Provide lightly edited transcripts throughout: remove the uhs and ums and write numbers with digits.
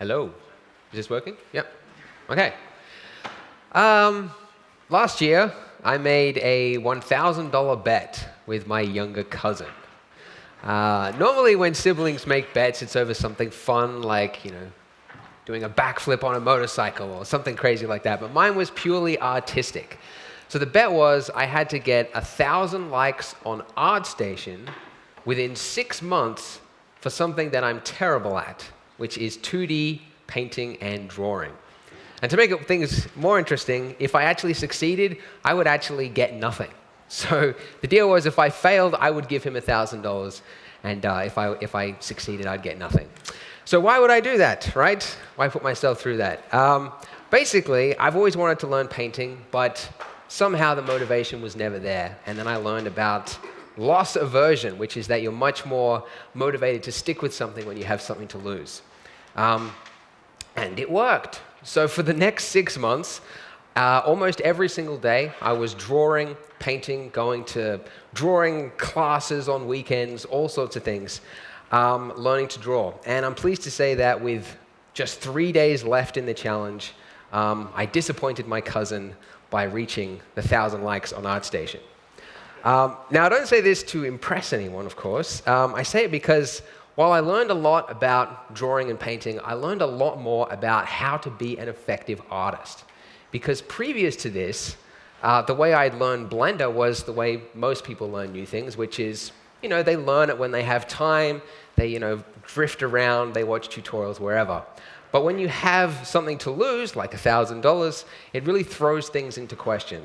Hello. Is this working? Yep. Okay. Last year, I made a $1,000 bet with my younger cousin. Normally, when siblings make bets, it's over something fun like, doing a backflip on a motorcycle or something crazy like that. But mine was purely artistic. So the bet was I had to get 1,000 likes on ArtStation within 6 months for something that I'm terrible at, which is 2D painting and drawing. And to make things more interesting, if I actually succeeded, I would actually get nothing. So the deal was if I failed, I would give him $1,000, and if I succeeded, I'd get nothing. So why would I do that, right? Why put myself through that? Basically, I've always wanted to learn painting, but somehow the motivation was never there. And then I learned about loss aversion, which is that you're much more motivated to stick with something when you have something to lose. And it worked. So for the next 6 months, almost every single day, I was drawing, painting, going to drawing classes on weekends, all sorts of things, learning to draw. And I'm pleased to say that with just 3 days left in the challenge, I disappointed my cousin by reaching the 1,000 likes on ArtStation. Now, I don't say this to impress anyone, of course. I say it because while I learned a lot about drawing and painting, I learned a lot more about how to be an effective artist. Because previous to this, the way I'd learned Blender was the way most people learn new things, which is, they learn it when they have time, they, drift around, they watch tutorials wherever. But when you have something to lose, like $1,000, it really throws things into question.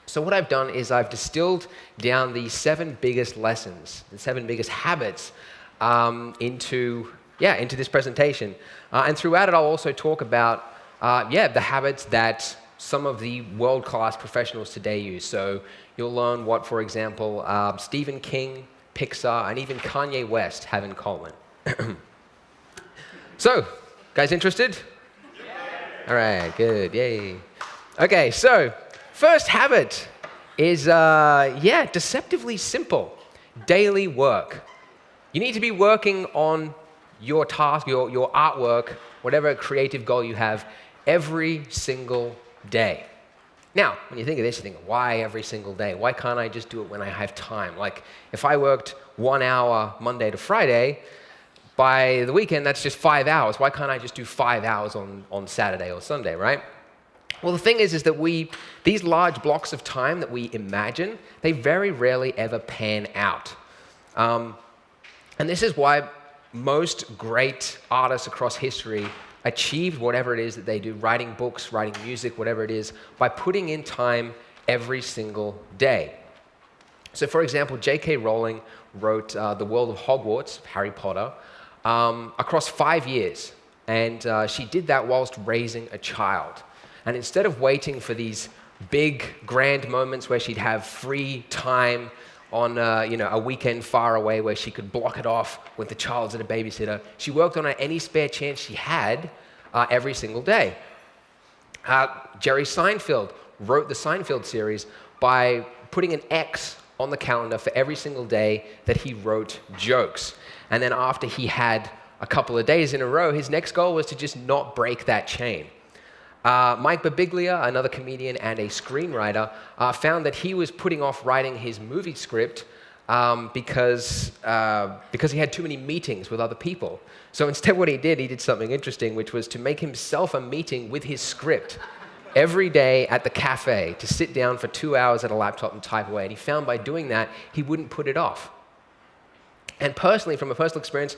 So what I've done is I've distilled down the 7 biggest lessons, the 7 biggest habits into this presentation. And throughout it, I'll also talk about the habits that some of the world-class professionals today use. So you'll learn what, for example, Stephen King, Pixar, and even Kanye West have in common. So, guys interested? Yeah. All right, good, yay. Okay, so first habit is, deceptively simple. Daily work. You need to be working on your task, your artwork, whatever creative goal you have, every single day. Now, when you think of this, you think, why every single day? Why can't I just do it when I have time? Like, if I worked 1 hour Monday to Friday, by the weekend, that's just 5 hours. Why can't I just do 5 hours on Saturday or Sunday, right? Well, the thing is that these large blocks of time that we imagine, they very rarely ever pan out. And this is why most great artists across history achieved whatever it is that they do, writing books, writing music, whatever it is, by putting in time every single day. So, for example, J.K. Rowling wrote The World of Hogwarts, Harry Potter, across 5 years. And she did that whilst raising a child. And instead of waiting for these big, grand moments where she'd have free time on a weekend far away where she could block it off with the child's and a babysitter, she worked on any spare chance she had every single day. Jerry Seinfeld wrote the Seinfeld series by putting an X on the calendar for every single day that he wrote jokes. And then after he had a couple of days in a row, his next goal was to just not break that chain. Mike Birbiglia, another comedian and a screenwriter, found that he was putting off writing his movie script because he had too many meetings with other people. So instead what he did something interesting, which was to make himself a meeting with his script every day at the cafe, to sit down for 2 hours at a laptop and type away. And he found by doing that, he wouldn't put it off. And personally, from a personal experience,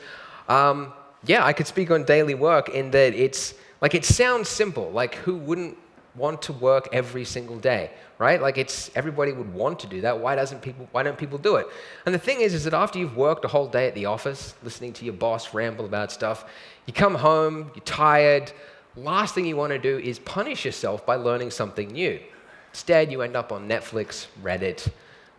I could speak on daily work in that it sounds simple. Like, who wouldn't want to work every single day, right? Like, everybody would want to do that. Why don't people do it? And the thing is that after you've worked a whole day at the office, listening to your boss ramble about stuff, you come home, you're tired. Last thing you want to do is punish yourself by learning something new. Instead, you end up on Netflix, Reddit,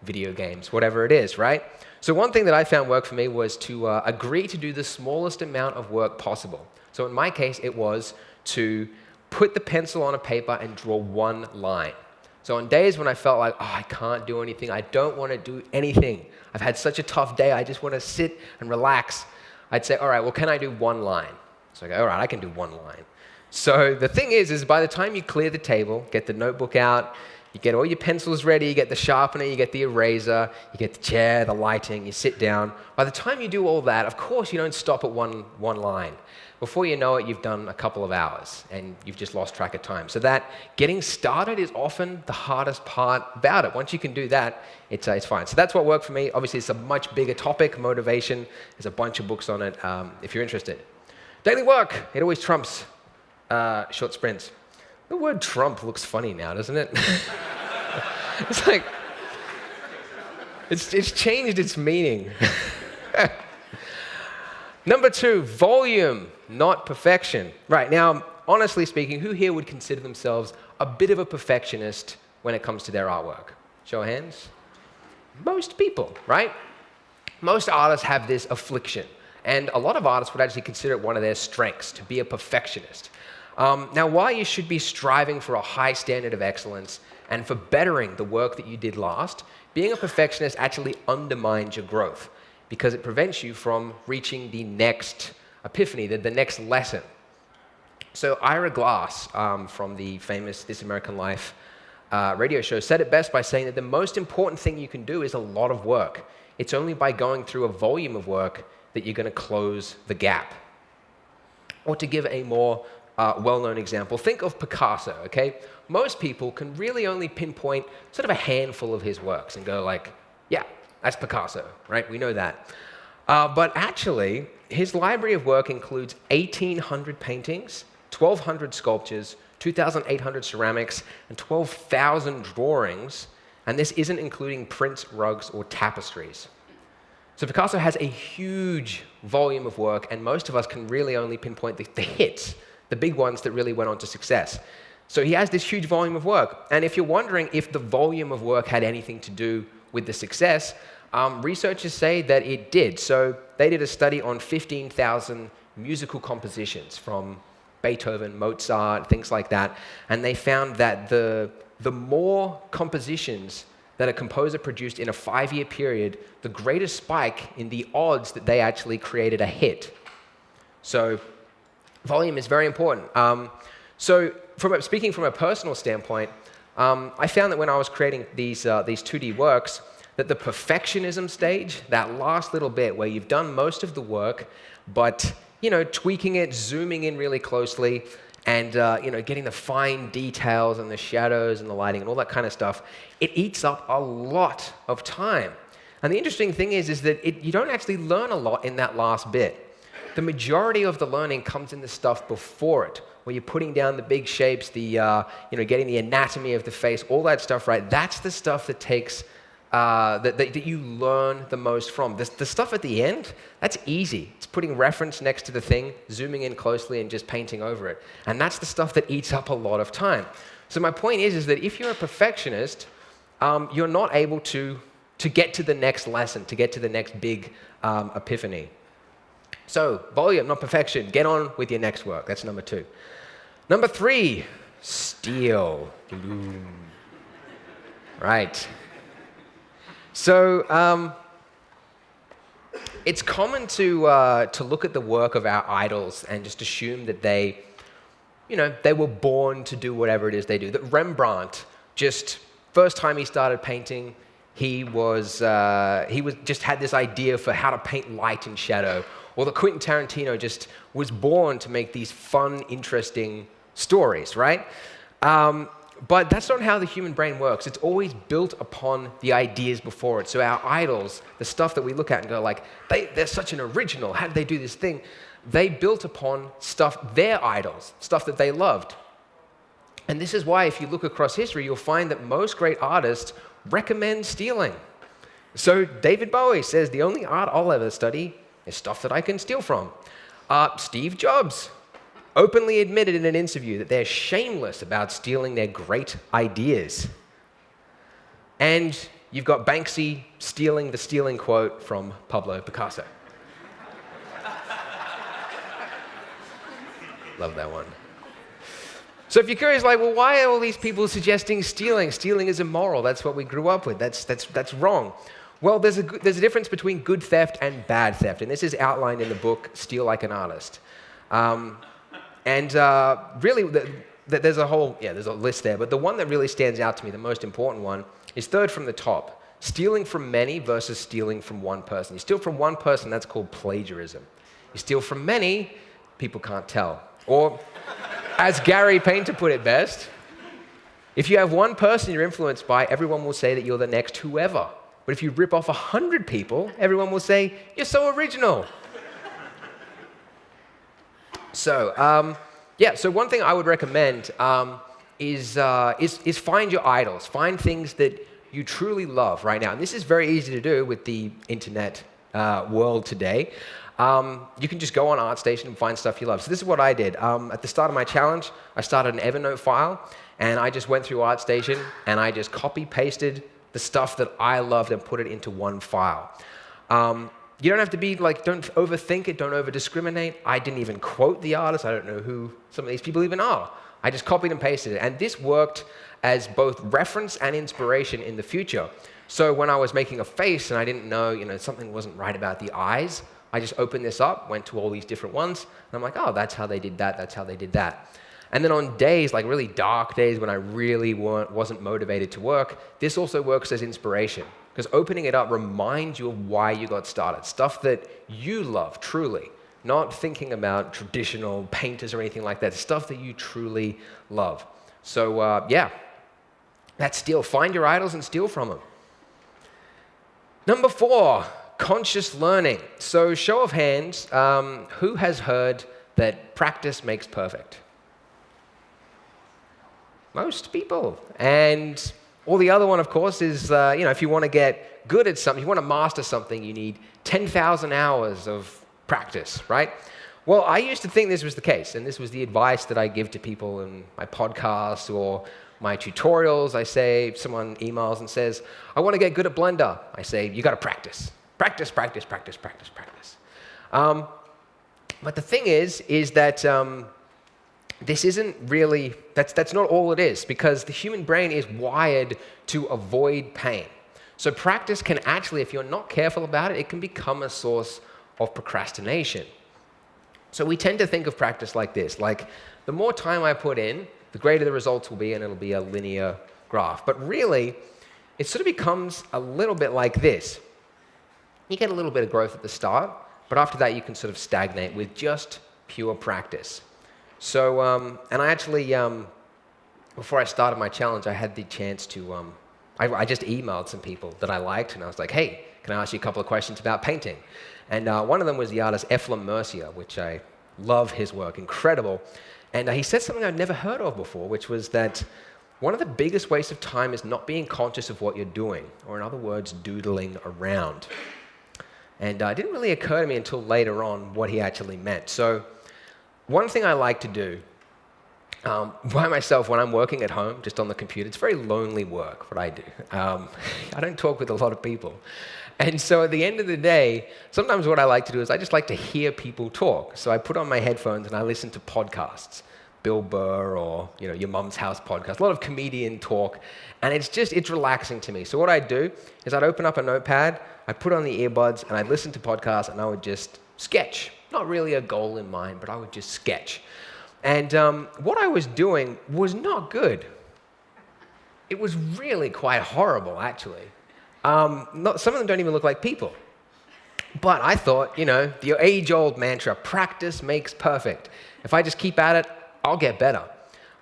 video games, whatever it is, right? So one thing that I found worked for me was to agree to do the smallest amount of work possible. So in my case, it was to put the pencil on a paper and draw 1 line. So on days when I felt like, I can't do anything, I don't want to do anything, I've had such a tough day, I just want to sit and relax, I'd say, all right, well, can I do one line? So I go, all right, I can do one line. So the thing is by the time you clear the table, get the notebook out, you get all your pencils ready, you get the sharpener, you get the eraser, you get the chair, the lighting, you sit down. By the time you do all that, of course, you don't stop at one line. Before you know it, you've done a couple of hours and you've just lost track of time. So that getting started is often the hardest part about it. Once you can do that, it's fine. So that's what worked for me. Obviously, it's a much bigger topic, motivation. There's a bunch of books on it if you're interested. Daily work, it always trumps short sprints. The word trump looks funny now, doesn't it? It's like, it's changed its meaning. Number 2, volume, not perfection. Right, now, honestly speaking, who here would consider themselves a bit of a perfectionist when it comes to their artwork? Show of hands. Most people, right? Most artists have this affliction, and a lot of artists would actually consider it one of their strengths, to be a perfectionist. Now, while you should be striving for a high standard of excellence and for bettering the work that you did last, being a perfectionist actually undermines your growth because it prevents you from reaching the next epiphany, the next lesson. So Ira Glass from the famous This American Life radio show said it best by saying that the most important thing you can do is a lot of work. It's only by going through a volume of work that you're going to close the gap. Or to give a more well-known example, think of Picasso, okay? Most people can really only pinpoint sort of a handful of his works and go like, yeah, that's Picasso, right? We know that. But actually, his library of work includes 1,800 paintings, 1,200 sculptures, 2,800 ceramics, and 12,000 drawings, and this isn't including prints, rugs, or tapestries. So Picasso has a huge volume of work, and most of us can really only pinpoint the hits, the big ones that really went on to success. So he has this huge volume of work, and if you're wondering if the volume of work had anything to do with the success, researchers say that it did. So they did a study on 15,000 musical compositions from Beethoven, Mozart, things like that, and they found that the more compositions that a composer produced in a 5-year period, the greater spike in the odds that they actually created a hit. So volume is very important. So speaking from a personal standpoint, I found that when I was creating these 2D works, that the perfectionism stage, that last little bit where you've done most of the work, but tweaking it, zooming in really closely, and getting the fine details and the shadows and the lighting and all that kind of stuff, it eats up a lot of time. And the interesting thing is that you don't actually learn a lot in that last bit. The majority of the learning comes in the stuff before it, where you're putting down the big shapes, getting the anatomy of the face, all that stuff, right? That's the stuff that takes that you learn the most from. The stuff at the end, that's easy. It's putting reference next to the thing, zooming in closely, and just painting over it. And that's the stuff that eats up a lot of time. So my point is that if you're a perfectionist, you're not able to get to the next lesson, to get to the next big epiphany. So volume, not perfection. Get on with your next work. That's number 2. Number 3, steal. Right. So it's common to look at the work of our idols and just assume that they were born to do whatever it is they do. That Rembrandt, just first time he started painting, he just had this idea for how to paint light and shadow. Or that Quentin Tarantino just was born to make these fun, interesting stories, right? But that's not how the human brain works. It's always built upon the ideas before it. So our idols, the stuff that we look at and go like, they're such an original. How did they do this thing? They built upon stuff, their idols, stuff that they loved. And this is why if you look across history, you'll find that most great artists recommend stealing. So David Bowie says, the only art I'll ever study is stuff that I can steal from. Steve Jobs openly admitted in an interview that they're shameless about stealing their great ideas. And you've got Banksy stealing the stealing quote from Pablo Picasso. Love that one. So if you're curious, like, well, why are all these people suggesting stealing? Stealing is immoral. That's what we grew up with. That's wrong. Well, there's a difference between good theft and bad theft, and this is outlined in the book Steal Like an Artist. Really, there's a list there, but the one that really stands out to me, the most important one, is third from the top. Stealing from many versus stealing from one person. You steal from one person, that's called plagiarism. You steal from many, people can't tell. Or, as Gary Painter put it best, if you have one person you're influenced by, everyone will say that you're the next whoever. But if you rip off 100 people, everyone will say, you're so original. So one thing I would recommend is find your idols. Find things that you truly love right now. And this is very easy to do with the internet world today. You can just go on ArtStation and find stuff you love. So this is what I did. At the start of my challenge, I started an Evernote file, and I just went through ArtStation, and I just copy-pasted the stuff that I loved and put it into one file. You don't have to be don't overthink it, don't over-discriminate. I didn't even quote the artist. I don't know who some of these people even are. I just copied and pasted it. And this worked as both reference and inspiration in the future. So when I was making a face and I didn't know, something wasn't right about the eyes, I just opened this up, went to all these different ones, and I'm like, oh, that's how they did that, that's how they did that. And then on days, like really dark days when I really wasn't motivated to work, this also works as inspiration. Because opening it up reminds you of why you got started. Stuff that you love, truly. Not thinking about traditional painters or anything like that. Stuff that you truly love. So that's steal. Find your idols and steal from them. Number 4, conscious learning. So show of hands, who has heard that practice makes perfect? Most people. And the other one, of course, is, if you want to get good at something, you want to master something, you need 10,000 hours of practice, right? Well, I used to think this was the case, and this was the advice that I give to people in my podcasts or my tutorials. I say, someone emails and says, I want to get good at Blender. I say, you got to practice. Practice, practice, practice, practice, practice. But the thing is that this isn't really, that's not all it is, because the human brain is wired to avoid pain. So practice can actually, if you're not careful about it, it can become a source of procrastination. So we tend to think of practice like this, like the more time I put in, the greater the results will be, and it'll be a linear graph. But really, it sort of becomes a little bit like this. You get a little bit of growth at the start, but after that you can sort of stagnate with just pure practice. So, and I actually, before I started my challenge, I had the chance to, I just emailed some people that I liked, and I was like, hey, can I ask you a couple of questions about painting? And one of them was the artist Eflem Mercier, which I love his work, incredible. And he said something I'd never heard of before, which was that one of the biggest wastes of time is not being conscious of what you're doing, or in other words, doodling around. And it didn't really occur to me until later on what he actually meant. So one thing I like to do by myself when I'm working at home, just on the computer, it's very lonely work, what I do. I don't talk with a lot of people. And so at the end of the day, sometimes what I like to do is I just like to hear people talk. So I put on my headphones and I listen to podcasts, Bill Burr or Your Mum's House podcast, a lot of comedian talk, and it's relaxing to me. So what I'd do is I'd open up a notepad, I'd put on the earbuds, and I'd listen to podcasts, and I would just sketch. Not really a goal in mind, but I would just sketch. And what I was doing was not good. It was really quite horrible, actually. Some of them don't even look like people. But I thought, the age-old mantra, practice makes perfect. If I just keep at it, I'll get better.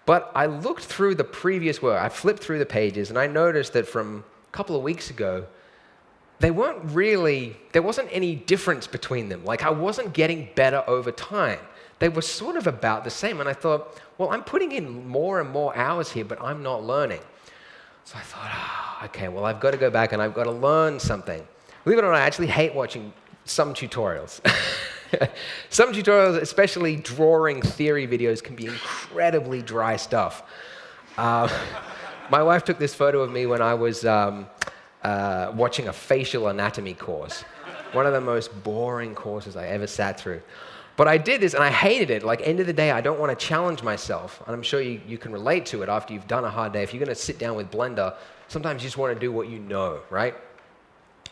But I looked through the previous work. I flipped through the pages, and I noticed that from a couple of weeks ago, there wasn't any difference between them. Like, I wasn't getting better over time. They were sort of about the same. And I thought, well, I'm putting in more and more hours here, but I'm not learning. So I thought, okay, well, I've got to go back and I've got to learn something. Believe it or not, I actually hate watching some tutorials. Some tutorials, especially drawing theory videos, can be incredibly dry stuff. My wife took this photo of me when I was watching a facial anatomy course. One of the most boring courses I ever sat through. But I did this, and I hated it. Like, end of the day, I don't want to challenge myself. And I'm sure you can relate to it after you've done a hard day. If you're going to sit down with Blender, sometimes you just want to do what you know, right?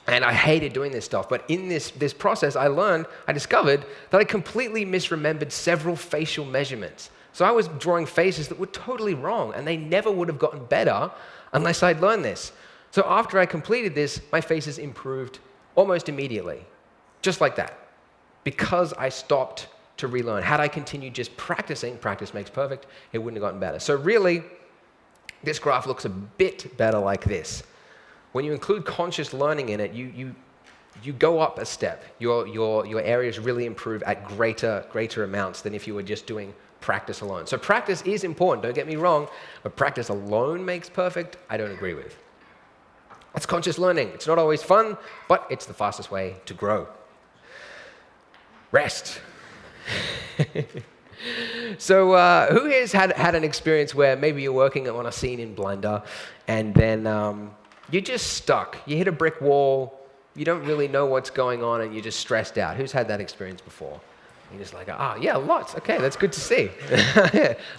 And I hated doing this stuff. But in this process, I discovered that I completely misremembered several facial measurements. So I was drawing faces that were totally wrong, and they never would have gotten better unless I'd learned this. So after I completed this, my faces improved almost immediately, just like that, because I stopped to relearn. Had I continued just practicing, practice makes perfect, it wouldn't have gotten better. So really, this graph looks a bit better like this. When you include conscious learning in it, you go up a step. Your areas really improve at greater amounts than if you were just doing practice alone. So practice is important, don't get me wrong, but practice alone makes perfect, I don't agree with. That's conscious learning. It's not always fun, but it's the fastest way to grow. Rest. So who here's had an experience where maybe you're working on a scene in Blender and then you're just stuck. You hit a brick wall, you don't really know what's going on, and you're just stressed out. Who's had that experience before? You're just like, yeah, lots. Okay, that's good to see.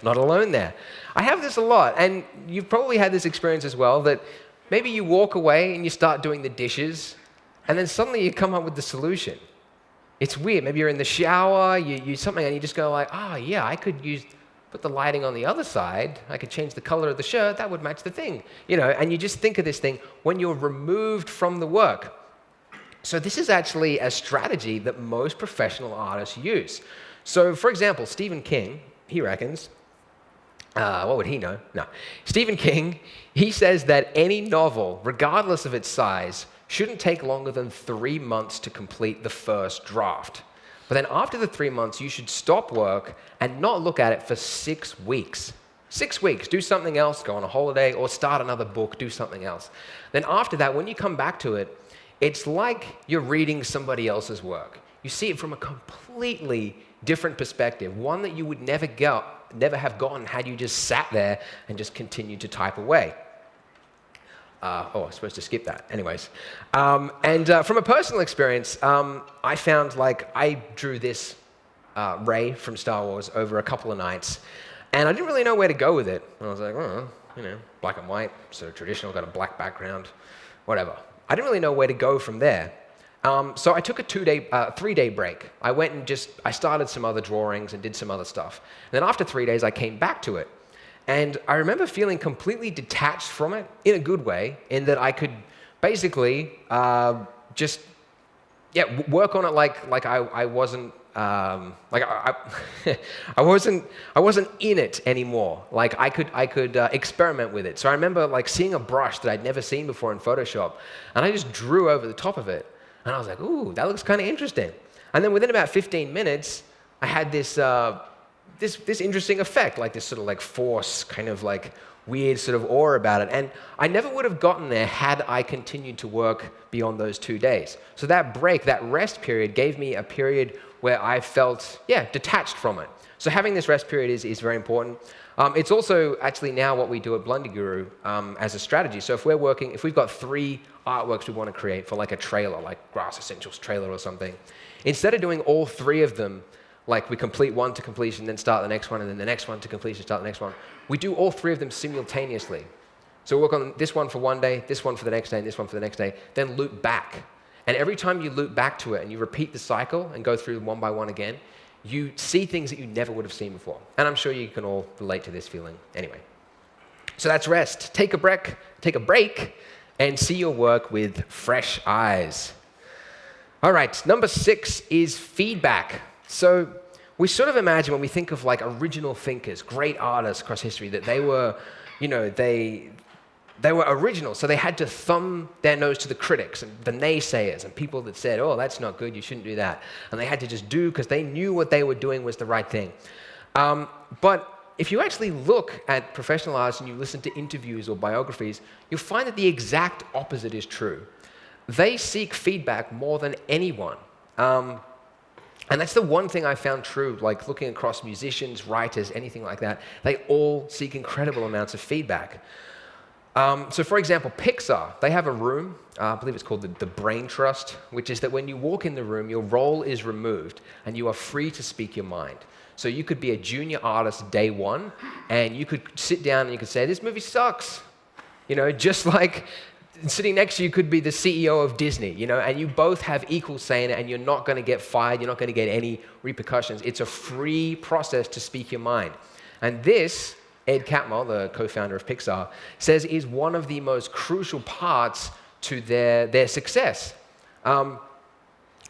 Not alone there. I have this a lot, and you've probably had this experience as well, that maybe you walk away and you start doing the dishes, and then suddenly you come up with the solution. It's weird. Maybe you're in the shower, you use something, and you just go like, yeah, I could put the lighting on the other side, I could change the color of the shirt, that would match the thing. And you just think of this thing when you're removed from the work. So this is actually a strategy that most professional artists use. So for example, Stephen King, he reckons, what would he know? No. Stephen King, he says that any novel, regardless of its size, shouldn't take longer than 3 months to complete the first draft. But then after the 3 months, you should stop work and not look at it for 6 weeks. 6 weeks, do something else, go on a holiday, or start another book, do something else. Then after that, when you come back to it, it's like you're reading somebody else's work. You see it from a completely different perspective, one that you would never have gotten had you just sat there and just continued to type away. I was supposed to skip that. Anyways. From a personal experience, I found I drew this Rey from Star Wars over a couple of nights, and I didn't really know where to go with it. And I was like, black and white, sort of traditional, got a black background, whatever. I didn't really know where to go from there. So I took a 3-day break. I went and I started some other drawings and did some other stuff. And then after 3 days, I came back to it. And I remember feeling completely detached from it in a good way, in that I could basically work on it like I wasn't I wasn't in it anymore. Like I could experiment with it. So I remember seeing a brush that I'd never seen before in Photoshop, and I just drew over the top of it, and I was like, ooh, that looks kind of interesting. And then within about 15 minutes, I had this interesting effect, this sort of force, kind of weird sort of aura about it. And I never would have gotten there had I continued to work beyond those 2 days. So that break, that rest period, gave me a period where I felt, detached from it. So having this rest period is very important. It's also actually now what we do at Blender Guru as a strategy. So if we've got 3 artworks we want to create for a trailer, like Grass Essentials trailer or something, instead of doing all 3 of them, we complete one to completion, then start the next one, and then the next one to completion, start the next one, we do all 3 of them simultaneously. So we'll work on this one for one day, this one for the next day, and this one for the next day, then loop back. And every time you loop back to it and you repeat the cycle and go through one by one again, you see things that you never would have seen before. And I'm sure you can all relate to this feeling anyway. So that's rest. Take a break, and see your work with fresh eyes. All right, number 6 is feedback. So we sort of imagine when we think of original thinkers, great artists across history, that they were, they were original, so they had to thumb their nose to the critics and the naysayers and people that said, oh, that's not good, you shouldn't do that. And they had to just do because they knew what they were doing was the right thing. But if you actually look at professional artists and you listen to interviews or biographies, you'll find that the exact opposite is true. They seek feedback more than anyone. And that's the one thing I found true, looking across musicians, writers, anything like that, they all seek incredible amounts of feedback. So for example, Pixar, they have a room, I believe it's called the Brain Trust, which is that when you walk in the room, your role is removed and you are free to speak your mind. So you could be a junior artist day 1, and you could sit down and you could say, this movie sucks. Just like sitting next to you could be the CEO of Disney, and you both have equal say in it, and you're not going to get fired, you're not going to get any repercussions. It's a free process to speak your mind. And this, Ed Catmull, the co-founder of Pixar, says is one of the most crucial parts to their success.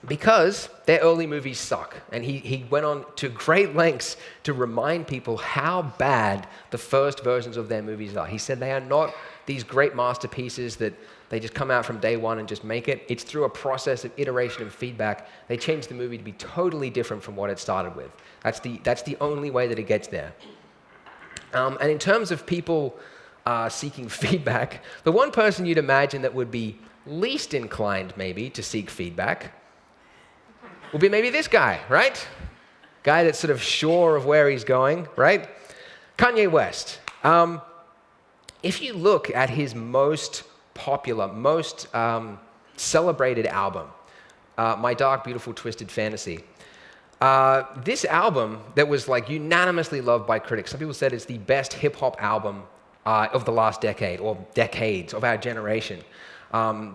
Because their early movies suck. And he went on to great lengths to remind people how bad the first versions of their movies are. He said they are not these great masterpieces that they just come out from day one and just make it. It's through a process of iteration and feedback. They changed the movie to be totally different from what it started with. That's the only way that it gets there. And in terms of people seeking feedback, the one person you'd imagine that would be least inclined maybe to seek feedback will be maybe this guy, right? Guy that's sort of sure of where he's going, right? Kanye West. If you look at his most popular, most celebrated album, My Dark, Beautiful, Twisted Fantasy, this album that was like unanimously loved by critics. Some people said it's the best hip-hop album of the last decade, or decades of our generation.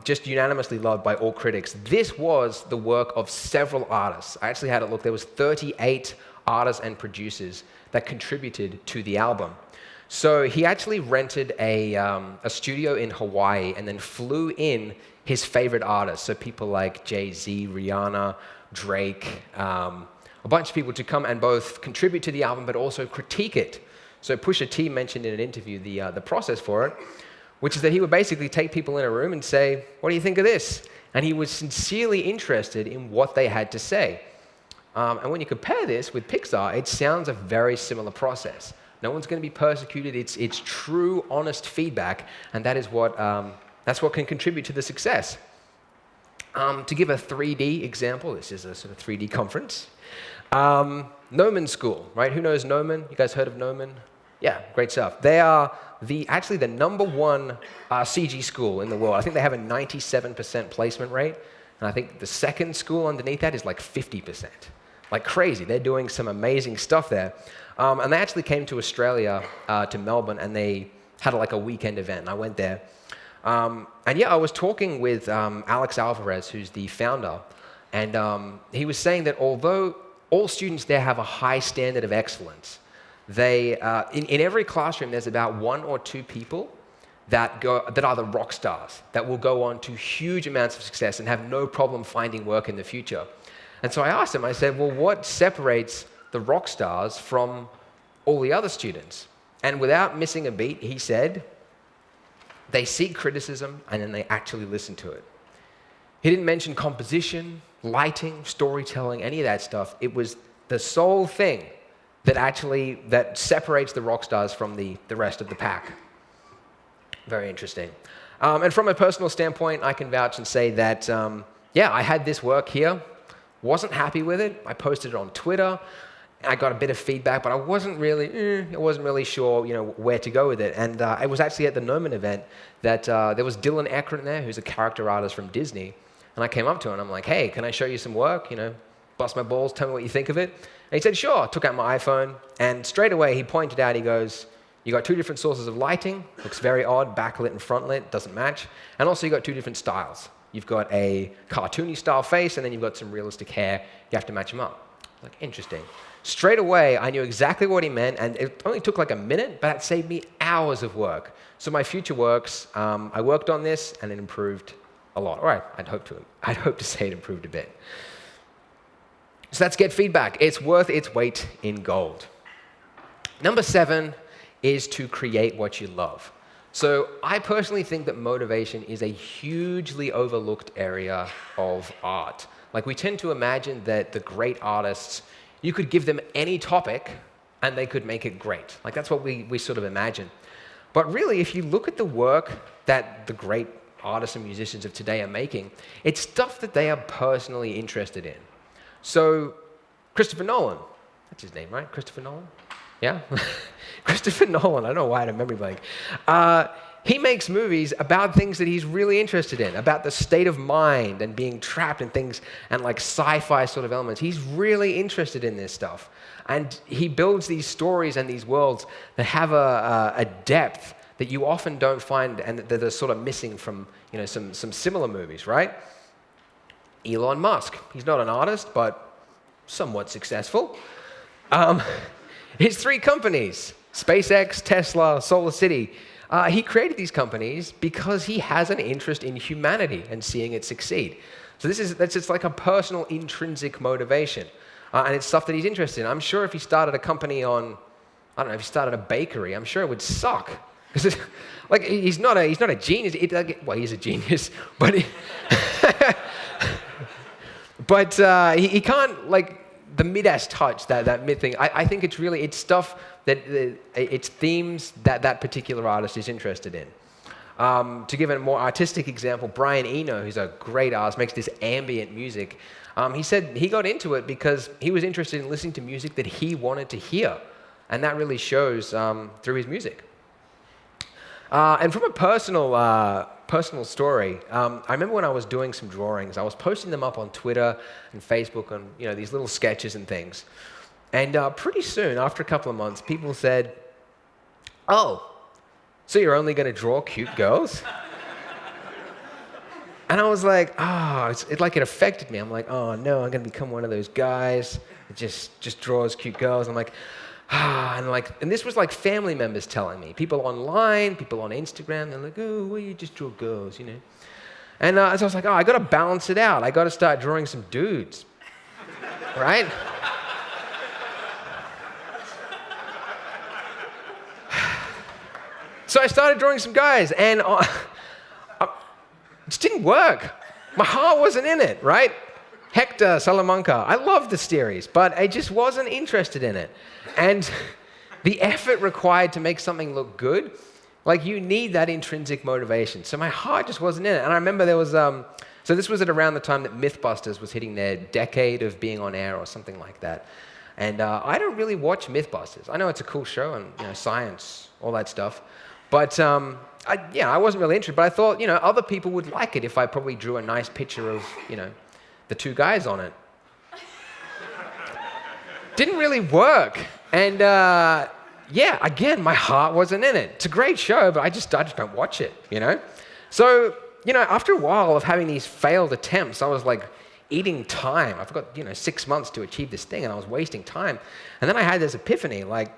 Just unanimously loved by all critics. This was the work of several artists. I actually had a look. There was 38 artists and producers that contributed to the album. So he actually rented a studio in Hawaii and then flew in his favorite artists. So people like Jay-Z, Rihanna, Drake, a bunch of people to come and both contribute to the album but also critique it. So Pusha T mentioned in an interview the process for it, which is that he would basically take people in a room and say, what do you think of this? And he was sincerely interested in what they had to say. And when you compare this with Pixar, it sounds a very similar process. No one's going to be persecuted. It's true, honest feedback, and that is that's what can contribute to the success. To give a 3D example, this is a sort of 3D conference. Gnomon School, right? Who knows Gnomon? You guys heard of Gnomon? Yeah, great stuff. They are actually the #1 CG school in the world. I think they have a 97% placement rate, and I think the second school underneath that is like 50%. Like crazy. They're doing some amazing stuff there. And they actually came to Australia, to Melbourne, and they had like a weekend event, and I went there. And yeah, I was talking with Alex Alvarez, who's the founder, and he was saying that although all students there have a high standard of excellence, they, in every classroom, there's about 1 or 2 people that are the rock stars, that will go on to huge amounts of success and have no problem finding work in the future. And so I asked him, I said, well, what separates the rock stars from all the other students? And without missing a beat, he said, they seek criticism and then they actually listen to it. He didn't mention composition, lighting, storytelling, any of that stuff. It was the sole thing that separates the rock stars from the rest of the pack. Very interesting. And from a personal standpoint, I can vouch and say that, yeah, I had this work here, wasn't happy with it. I posted it on Twitter. I got a bit of feedback, but I wasn't really sure, where to go with it. And it was actually at the Gnomon event that there was Dylan Eckert there, who's a character artist from Disney. And I came up to him and I'm like, hey, can I show you some work? Bust my balls, tell me what you think of it. And he said, sure. Took out my iPhone, and straight away he pointed out, he goes, you got 2 different sources of lighting, looks very odd, backlit and frontlit, doesn't match. And also you got 2 different styles. You've got a cartoony style face, and then you've got some realistic hair. You have to match them up. Like, interesting. Straight away, I knew exactly what he meant, and it only took like a minute, but that saved me hours of work. So my future works, I worked on this, and it improved a lot. All right, I'd hope to say it improved a bit. So that's get feedback. It's worth its weight in gold. Number 7 is to create what you love. So I personally think that motivation is a hugely overlooked area of art. Like, we tend to imagine that the great artists, you could give them any topic and they could make it great. Like, that's what we sort of imagine. But really, if you look at the work that the great artists and musicians of today are making, it's stuff that they are personally interested in. So Christopher Nolan, that's his name, right? Christopher Nolan? Yeah? Christopher Nolan, I don't know why I had a memory blank. He makes movies about things that he's really interested in, about the state of mind and being trapped in things and like sci-fi sort of elements. He's really interested in this stuff. And he builds these stories and these worlds that have a depth that you often don't find and that are sort of missing from some similar movies, right? Elon Musk. He's not an artist, but somewhat successful. His 3 companies, SpaceX, Tesla, Solar City, he created these companies because he has an interest in humanity and seeing it succeed. So that's just like a personal intrinsic motivation. And it's stuff that he's interested in. I'm sure if he started a company if he started a bakery, I'm sure it would suck. Because like he's not a genius. He's a genius, but he can't like the Midas touch, that mid thing. I think it's stuff that it's themes that particular artist is interested in. To give a more artistic example, Brian Eno, who's a great artist, makes this ambient music. He said he got into it because he was interested in listening to music that he wanted to hear, and that really shows through his music. And from a personal story, I remember when I was doing some drawings, I was posting them up on Twitter and Facebook on these little sketches and things. And pretty soon, after a couple of months, people said, "Oh, so you're only going to draw cute girls?" And I was like, it affected me. I'm like, oh no, I'm going to become one of those guys that just draws cute girls. I'm like, and this was like family members telling me, people online, people on Instagram, they're like, oh, well, you just draw girls, And so I was like, I got to balance it out. I got to start drawing some dudes, right? So I started drawing some guys, and it just didn't work. My heart wasn't in it, right? Hector, Salamanca, I loved the series, but I just wasn't interested in it. And the effort required to make something look good, like you need that intrinsic motivation. So my heart just wasn't in it. And I remember there was, so this was at around the time that Mythbusters was hitting their decade of being on air or something like that. And I don't really watch Mythbusters. I know it's a cool show and science, all that stuff. But I wasn't really interested. But I thought, other people would like it if I probably drew a nice picture of, the 2 guys on it. Didn't really work. And again, my heart wasn't in it. It's a great show, but I just don't watch it, So, after a while of having these failed attempts, I was like eating time. I've got, 6 months to achieve this thing, and I was wasting time. And then I had this epiphany, like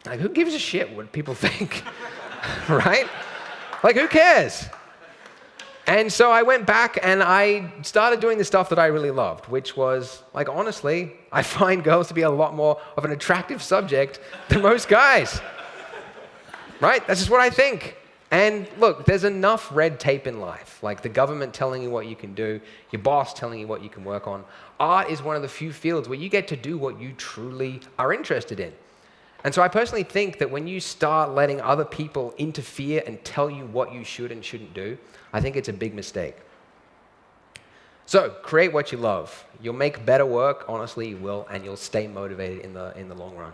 who gives a shit what people think, right? Like, who cares? And so I went back and I started doing the stuff that I really loved, which was, like, honestly, I find girls to be a lot more of an attractive subject than most guys. Right? That's just what I think. And look, there's enough red tape in life, like the government telling you what you can do, your boss telling you what you can work on. Art is one of the few fields where you get to do what you truly are interested in. And so I personally think that when you start letting other people interfere and tell you what you should and shouldn't do, I think it's a big mistake. So create what you love. You'll make better work, honestly you will, and you'll stay motivated in the long run.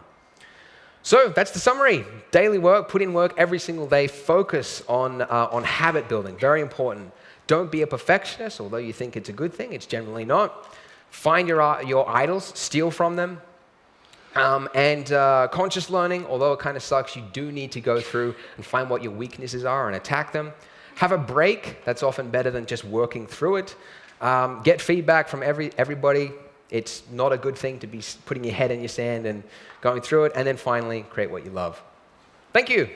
So that's the summary. Daily work, put in work every single day. Focus on habit building, very important. Don't be a perfectionist, although you think it's a good thing, it's generally not. Find your idols, steal from them. And conscious learning, although it kind of sucks, you do need to go through and find what your weaknesses are and attack them. Have a break. That's often better than just working through it. Get feedback from everybody. It's not a good thing to be putting your head in your sand and going through it. And then finally, create what you love. Thank you.